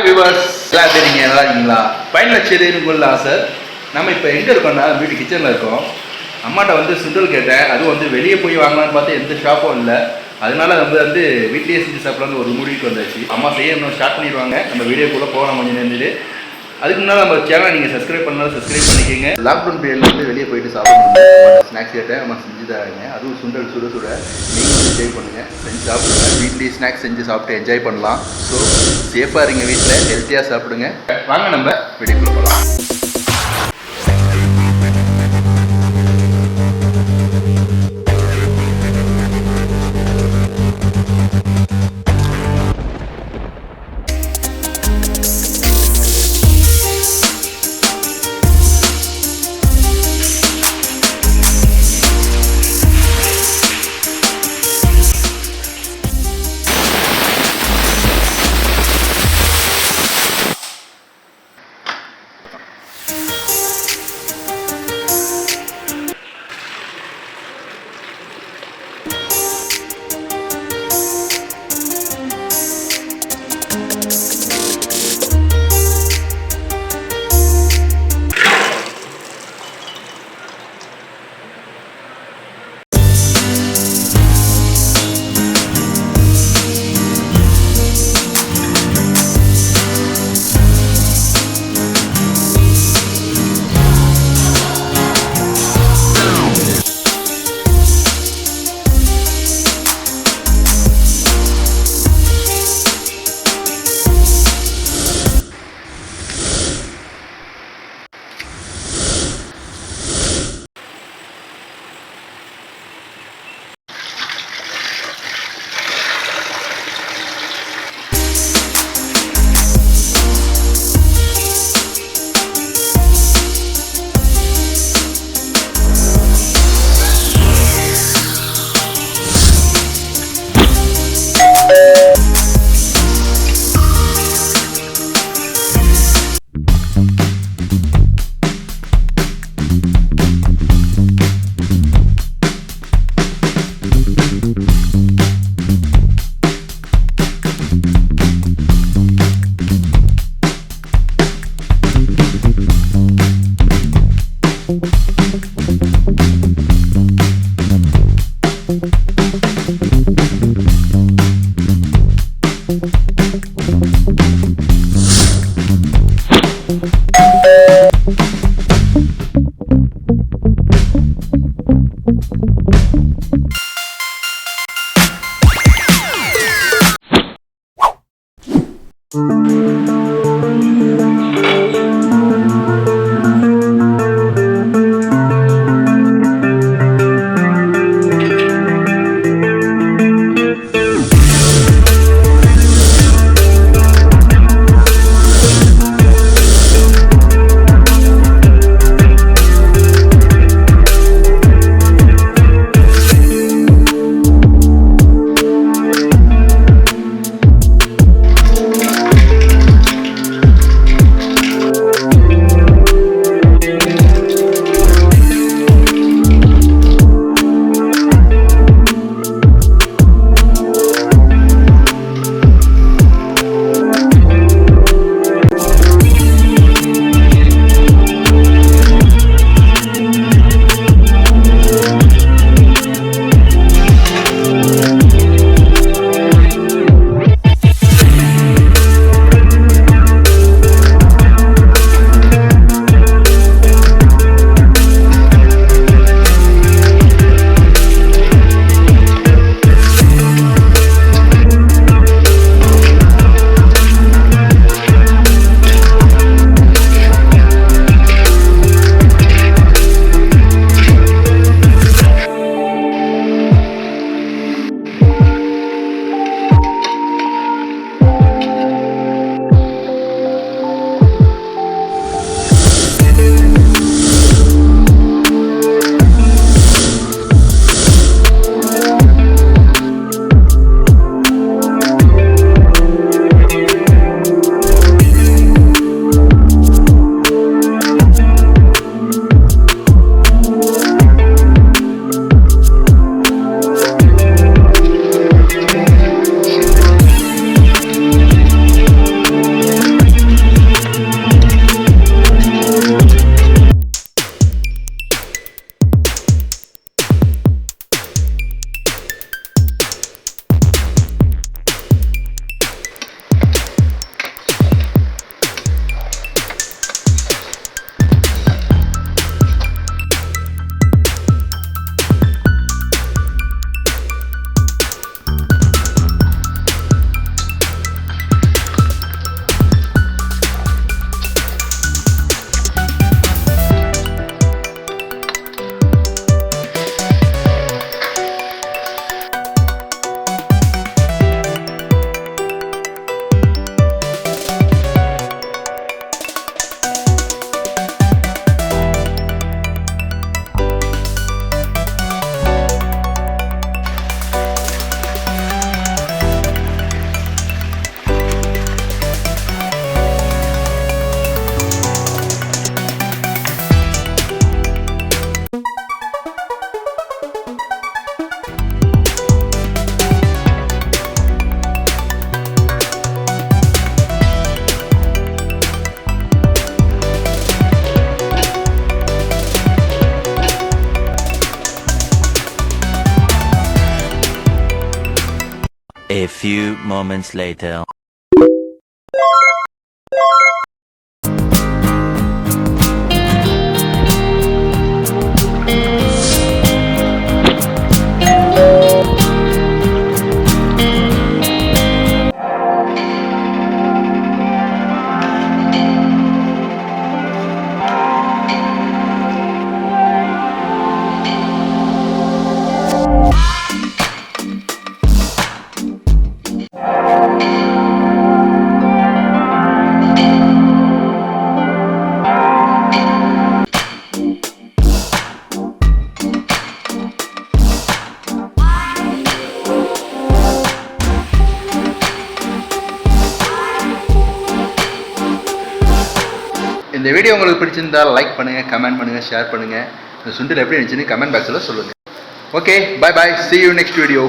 Hi viewers, எல்லாம் எப்படி இருக்கீங்க? நல்லா இருக்கீங்களா? பயனுள்ள ஆசை. நம்ம இப்போ எங்கே இருக்கோம்னா வீட்டு கிச்சனில் இருக்கோம். அம்மாட்ட வந்து சுண்டல் கேட்டேன். அதுவும் வந்து வெளியே போய் வாங்கலான்னு பார்த்தா எந்த ஷாப்பும் இல்லை. அதனால வந்து வீட்லேயே செஞ்சு சாப்பிடலான்னு ஒரு முடிவுக்கு வந்தாச்சு. அம்மா செய்யணும் ஸ்டார்ட் பண்ணிடுவாங்க. நம்ம வீடியோக்குள்ளே போகலாம் கொஞ்சம் நேர்ந்துட்டு. அதுக்கு முன்னால் நம்ம சேனலை நீங்கள் சப்ஸ்கிரைப் பண்ணாலும் சப்ஸ்கிரைப் பண்ணிக்கோங்க. லாக்டவுன் பீரியடில் வந்து வெளியே போயிட்டு சாப்பிடணும். ஸ்நாக்ஸ் கேட்டேன், அம்மா செஞ்சு தராங்க. அதுவும் சுண்டல் சுட சுட நீங்கள் வந்து என்ஜாய் பண்ணுங்கள். செஞ்சு சாப்பிடுங்க. வீட்லேயே ஸ்நாக்ஸ் செஞ்சு சாப்பிட்டு என்ஜாய் பண்ணலாம். ஸோ சேஃபாக இருங்க, வீட்டில் ஹெல்த்தியாக சாப்பிடுங்க. வாங்க நம்ம வீடியோக்குள்ளே போகலாம். A few moments later. இந்த வீடியோ உங்களுக்கு பிடிச்சிருந்தா லைக் பண்ணுங்கள், கமெண்ட் பண்ணுங்கள், ஷேர் பண்ணுங்கள். இந்த சுண்டல் எப்படி இருந்துச்சுன்னு கமெண்ட் பாக்ஸில் சொல்லுங்கள். Okay, bye bye, see you next video.